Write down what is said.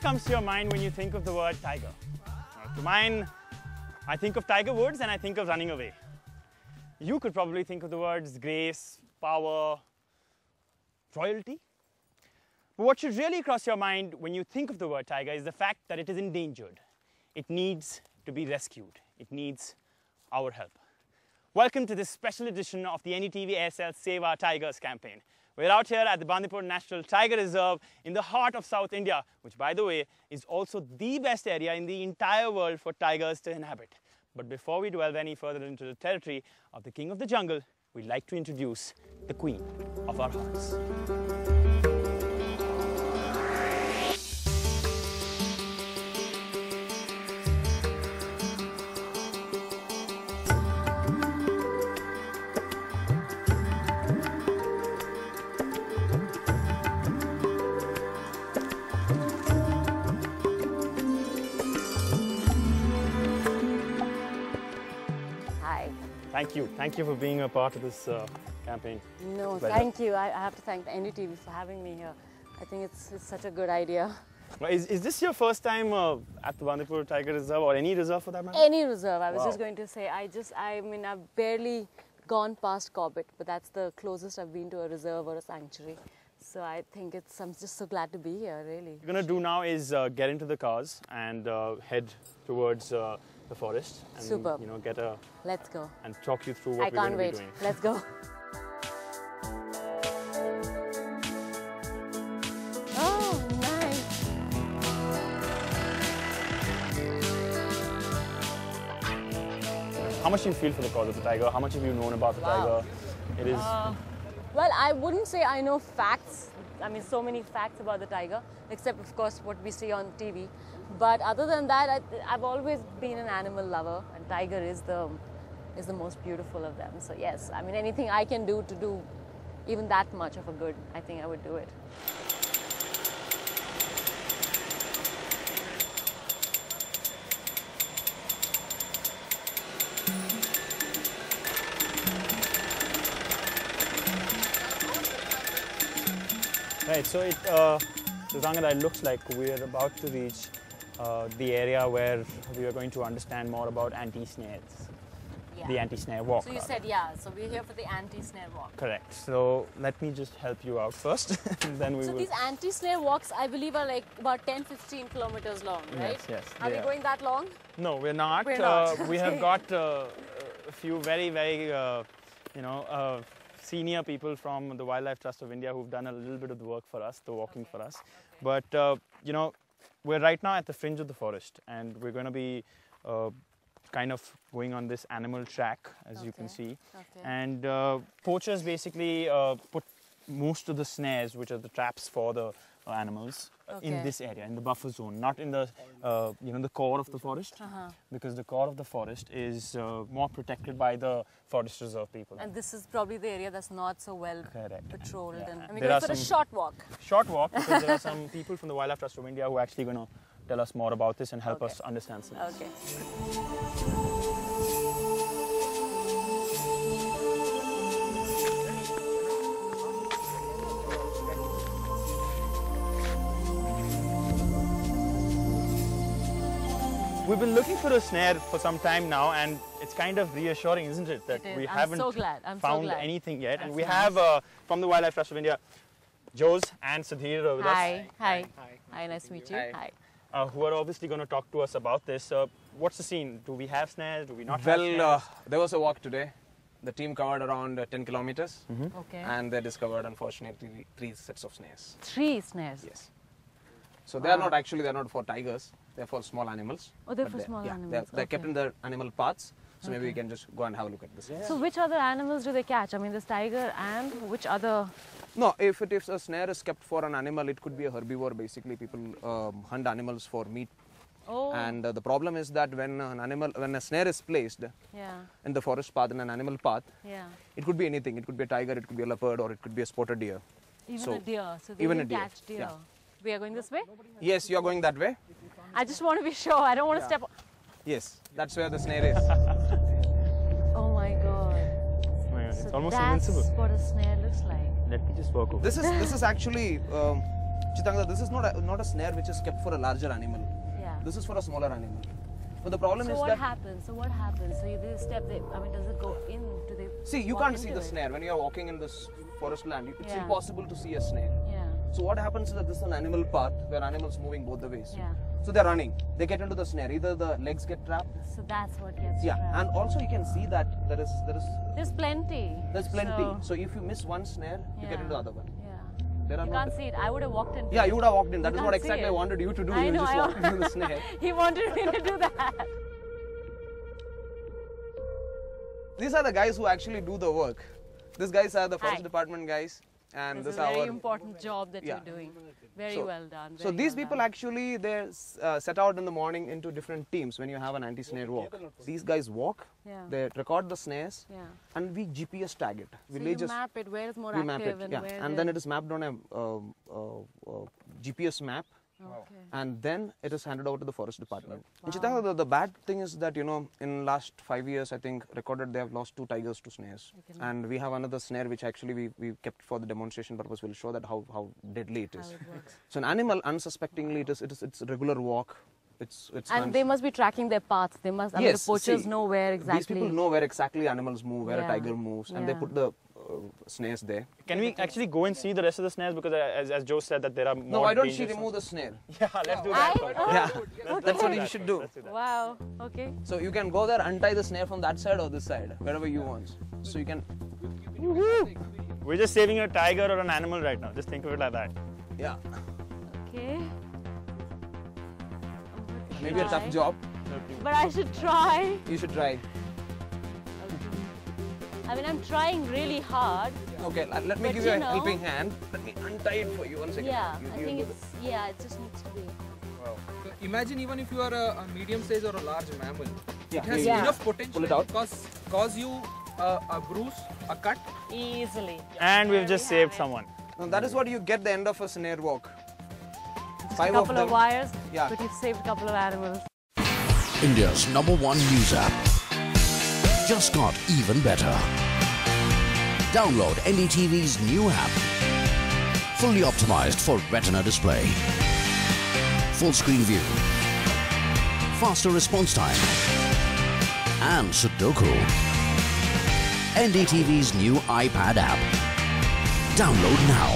What comes to your mind when you think of the word tiger? To mine, I think of tiger woods and I think of running away. You could probably think of the words grace, power, royalty. But what should really cross your mind when you think of the word tiger is the fact that it is endangered. It needs to be rescued. It needs our help. Welcome to this special edition of the NDTV Aircel Save Our Tigers campaign. We're out here at the Bandipur National Tiger Reserve in the heart of South India, which, by the way, is also the best area in the entire world for tigers to inhabit. But before we delve any further into the territory of the king of the jungle, we'd like to introduce the queen of our hearts. Thank you for being a part of this campaign. No, thank you. I have to thank the NDTV for having me here. I think it's such a good idea. Well, is this your first time at the Bandipur Tiger Reserve or any reserve for that matter? Any reserve. I was just going to say, I mean, I've barely gone past Corbett, but that's the closest I've been to a reserve or a sanctuary. So I think I'm just so glad to be here, really. What we're going to do now is get into the cars and head towards the forest and Superb. Get a let's go and talk you through what we're going to be doing. Let's go. Oh, nice. How much do you feel for the cause of the tiger? How much have you known about the tiger? It is. Well, I wouldn't say I know facts. I mean, so many facts about the tiger, except of course what we see on TV. But other than that, I've always been an animal lover, and tiger is the most beautiful of them. So yes, I mean, anything I can do to do even that much of a good, I think I would do it. Right, so Chitrangada, it looks like we're about to reach the area where we are going to understand more about anti-snares. Yeah. The anti-snare walk. So you said, so we're here for the anti-snare walk. Correct. So let me just help you out first. Then we will. These anti-snare walks, I believe, are like about 10-15 kilometers long, right? Yes. Are we going that long? No, we're not. We're not. We have got a few very, senior people from the Wildlife Trust of India who've done a little bit of the work for us, the walking for us. But, we're right now at the fringe of the forest and we're going to be kind of going on this animal track, as you can see. And poachers basically put most of the snares, which are the traps for the animals, in this area, in the buffer zone, not in the the core of the forest, because the core of the forest is more protected by the forest reserve people. And this is probably the area that's not so well patrolled. Yeah. And we're going for a short walk. Short walk, because there are some people from the Wildlife Trust of India who are actually going to tell us more about this and help us understand snares. Okay. We've been looking for a snare for some time now, and it's kind of reassuring, isn't it, that we haven't found anything yet. And we have from the Wildlife Trust of India, Jose and Sudhir with us. Hi, nice to meet you. Hi. Who are obviously going to talk to us about this. What's the scene? Do we have snares? Do we not have snares? Well, there was a walk today. The team covered around 10 kilometers. And they discovered, unfortunately, 3 sets of snares. 3 snares? Yes. So they are not actually, they're not for tigers. They're for small animals. Oh, they're for small animals. They're kept in the animal paths. So maybe we can just go and have a look at this. So which other animals do they catch? I mean, this tiger and which other? No, if a snare is kept for an animal, it could be a herbivore. Basically, people hunt animals for meat. Oh. And the problem is that when a snare is placed in the forest path, in an animal path, it could be anything. It could be a tiger, it could be a leopard, or it could be a spotted deer. Even a deer. So they can catch deer. Yeah. We are going this way? Yes, you are going that way. I just want to be sure. I don't want to step. Yes, that's where the snare is. Oh my God. It's almost invincible. That's what a snare looks like. Let me just walk over. This is actually Chitrangada, this is not a snare which is kept for a larger animal. Yeah. This is for a smaller animal. But the problem is what that... happens? So what happens? So they step, does it go in? Do they See, you walk can't see into the it? snare. When you are walking in this forest land, it's Yeah. impossible to see a snare. Yeah. So what happens is that this is an animal path where animals moving both the ways. Yeah. So they're running. They get into the snare. Either the legs get trapped. So that's what gets Yeah. trapped. And also you can see that there's There's plenty. So if you miss one snare, you get Yeah. into the other one. Yeah. There are You no can't see it. I would have walked in. Yeah, you would have walked in. That You is what can't see exactly I it. wanted you to do. I You know, just I walked into the snare. He wanted me to do that. These are the guys who actually do the work. These guys are the forest Hi. department guys. And It's this a is very our... important job that Yeah. you're doing. Very So- well done. So very these well people done. actually, they set out in the morning into different teams when you have an anti-snare walk. These guys walk, Yeah. they record the snares, Yeah. and we GPS tag it. So you Villages, map it, where is more we map active it, and yeah. where And then it is mapped on a GPS map. Okay. And then it is handed over to the forest department. In Chitrangada, the bad thing is that, in last 5 years, I think, recorded they have lost 2 tigers to snares. And we have another snare which actually we kept for the demonstration purpose. We'll show that how deadly it is. How it works. So an animal, unsuspectingly, it's a regular walk. It's And they must be tracking their paths. They must. I mean, the Yes, poachers see, know where exactly. These people know where exactly animals move, where a Yeah. tiger moves, and they Yeah. put the snares there. Can we actually go and see the rest of the snares? Because as Joe said that there are more No, why don't she dangerous remove the snare? ones. Yeah, let's do that. Yeah, that's what you should do. Wow. Okay. So you can go there, untie the snare from that side or this side, wherever you want. So you can, We're just saving a tiger or an animal right now. Just think of it like that. yeah, Okay. maybe a tough job. But I should try. You should try. I mean, I'm trying really hard. Okay, let me But give you a you know- helping hand. Let me untie it for you. 1 second. Yeah, You- I you think do it's, yeah, it just needs to be. So imagine even if you are a medium size or a large mammal, Yeah, it has yeah. enough potential Pull it out. to cause you a bruise, a cut. Easily. And we've There just we saved have it. someone. Now that is what you get the end of a snare walk. Just 5 a couple of of them. wires, Yeah. but you've saved a couple of animals. India's #1 news app. Just got even better. Download NDTV's new app. Fully optimized for retina display. Full screen view. Faster response time. And Sudoku. NDTV's new iPad app. Download now.